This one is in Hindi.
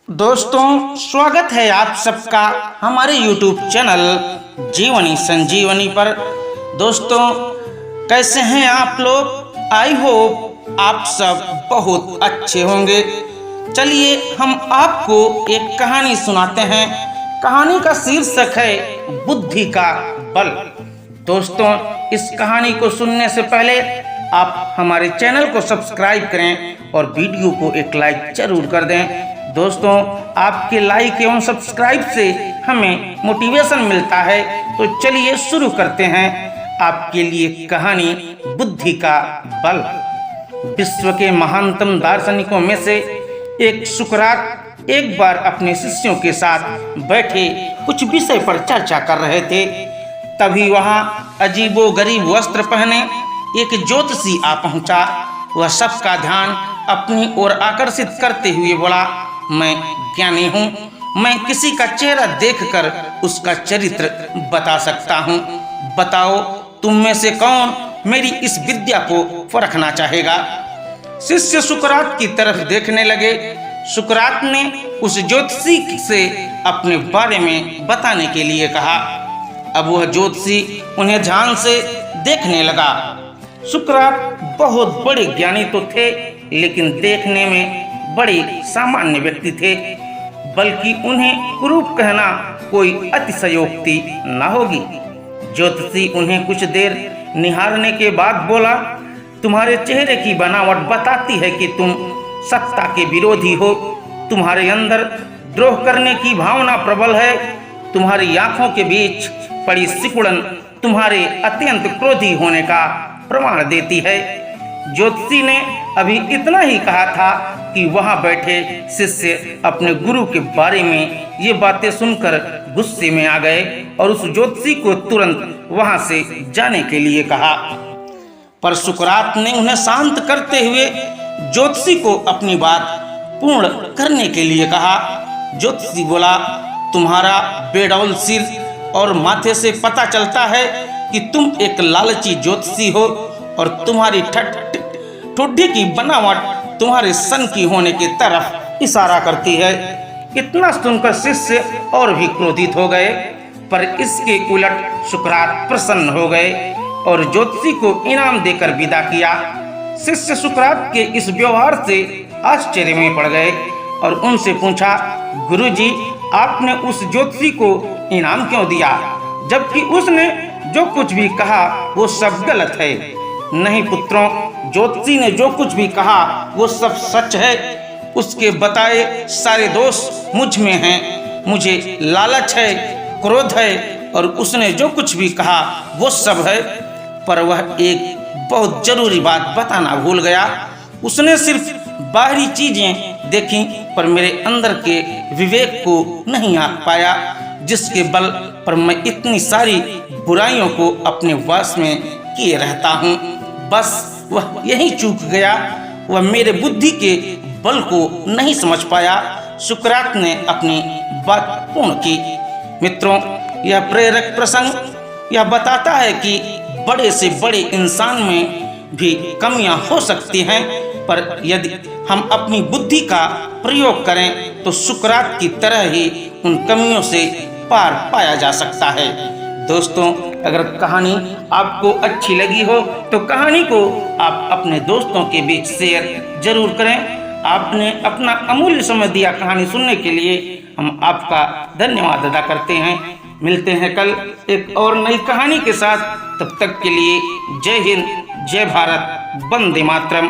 दोस्तों, स्वागत है आप सबका हमारे YouTube चैनल जीवनी संजीवनी पर। दोस्तों, कैसे हैं आप लोग? आई होप आप सब बहुत अच्छे होंगे। चलिए हम आपको एक कहानी सुनाते हैं। कहानी का शीर्षक है बुद्धि का बल। दोस्तों, इस कहानी को सुनने से पहले आप हमारे चैनल को सब्सक्राइब करें और वीडियो को एक लाइक जरूर कर दें। दोस्तों, आपके लाइक एवं सब्सक्राइब से हमें मोटिवेशन मिलता है। तो चलिए शुरू करते हैं आपके लिए कहानी बुद्धि का बल। विश्व के महानतम दार्शनिकों में से एक सुकरात एक बार अपने शिष्यों के साथ बैठे कुछ विषय पर चर्चा कर रहे थे। तभी वहां अजीबोगरीब वस्त्र पहने एक ज्योतिषी आ पहुंचा। वह सबका ध्यान अपनी ओर आकर्षित करते हुए बोला, मैं ज्ञानी हूँ, मैं किसी का चेहरा देखकर उसका चरित्र बता सकता हूँ। बताओ तुम में से कौन मेरी इस विद्या को परखना चाहेगा? शिष्य सुकरात की तरफ देखने लगे। सुकरात ने उस ज्योतिषी से अपने बारे में बताने के लिए कहा। अब वह ज्योतिषी उन्हें ध्यान से देखने लगा। सुकरात बहुत बड़े ज्ञानी तो थे, लेकिन देखने में बड़े सामान्य व्यक्ति थे, बल्कि उन्हें कुरूप कहना कोई अतिशयोक्ति न होगी। ज्योतिषी उन्हें कुछ देर निहारने के बाद बोला, तुम्हारे चेहरे की बनावट बताती है कि तुम सत्ता के विरोधी हो। तुम्हारे अंदर द्रोह करने की भावना प्रबल है। तुम्हारी आंखों के बीच पड़ी सिकुड़न तुम्हारे अत्यंत क्रोधी होने का प्रमाण देती है। ज्योतिषी ने अभी इतना ही कहा था कि वहां बैठे शिष्य अपने गुरु के बारे में ये बातें सुनकर गुस्से में आ गए और उस ज्योतिषी को तुरंत वहां से जाने के लिए कहा। पर सुकरात ने उन्हें शांत करते हुए ज्योतिषी को अपनी बात पूर्ण करने के लिए कहा। ज्योतिषी बोला, तुम्हारा बेडौल सिर और माथे से पता चलता है कि तुम एक लालची ज्योतिषी हो और तुम्हारी ठुड्डी की बनावट तुम्हारे सन की होने की तरफ इशारा करती है। इतना सुनकर शिष्य और भी क्रोधित हो गए, पर इसके उलट सुकरात प्रसन्न हो गए और ज्योतिषी को इनाम देकर विदा किया। शिष्य सुकरात के इस व्यवहार से आश्चर्य में पड़ गए और उनसे पूछा, गुरुजी, आपने उस ज्योतिषी को इनाम क्यों दिया, जबकि उसने जो कुछ भी कहा वो सब गलत है? नहीं पुत्रों, ज्योतिषी ने जो कुछ भी कहा वो सब सच है। उसके बताए सारे दोष मुझ में हैं। मुझे लालच है, क्रोध है और उसने जो कुछ भी कहा वो सब है। पर वह एक बहुत जरूरी बात बताना भूल गया। उसने सिर्फ बाहरी चीजें देखी, पर मेरे अंदर के विवेक को नहीं आंक पाया, जिसके बल पर मैं इतनी सारी बुराइयों को अपने वश में किए रहता हूँ। बस वह यही चूक गया। वह मेरे बुद्धि के बल को नहीं समझ पाया। सुकरात ने अपनी बात पूर्ण की। मित्रों, यह प्रेरक प्रसंग यह बताता है कि बड़े से बड़े इंसान में भी कमियां हो सकती हैं, पर यदि हम अपनी बुद्धि का प्रयोग करें तो सुकरात की तरह ही उन कमियों से पार पाया जा सकता है। दोस्तों, अगर कहानी आपको अच्छी लगी हो तो कहानी को आप अपने दोस्तों के बीच शेयर जरूर करें। आपने अपना अमूल्य समय दिया कहानी सुनने के लिए, हम आपका धन्यवाद अदा करते हैं। मिलते हैं कल एक और नई कहानी के साथ। तब तक के लिए जय हिंद, जय भारत, वंदे मातरम।